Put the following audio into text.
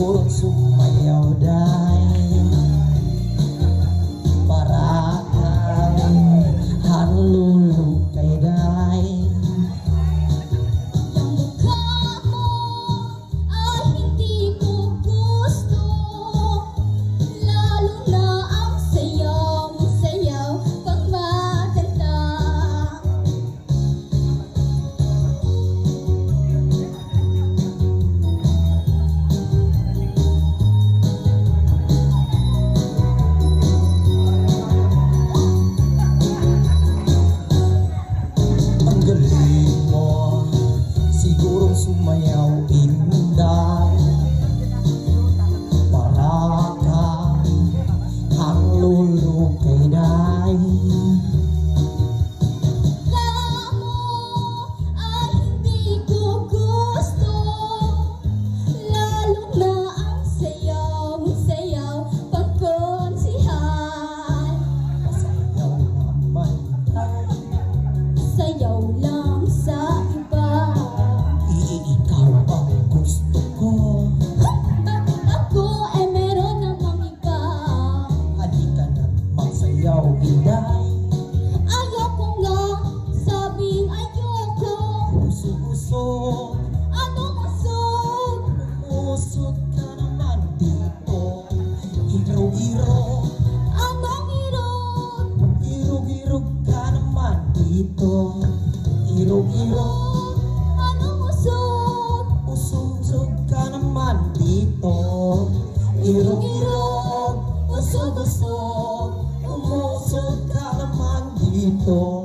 Siguro sumayaw dahil para kang halulukay dahil Ang mukha mo ay hindi ko gusto, lalo na ang sayaw mong sayaw pang maganda. ang galing mo, siguro sumayaw inday para kang halulukay dahil Kamo ay hindi ko gusto, lalo na ang sayaw mong sayaw pang konsihan. masayaw naman tayo. Sayaw lang sa iba. Ikaw ang gusto ko, Ako ay meron namang iba. halika na magsayaw inday. Ayoko nga, sabing ayoko. Usog-usog, Anong usog? umusog ka naman dito. Irog-irog, Anong irog? irog-irog ka naman dito. Irog-irog, Anong usog? usog-usog ka naman dito. Irog-irog, usog-usog, umusog ka naman dito.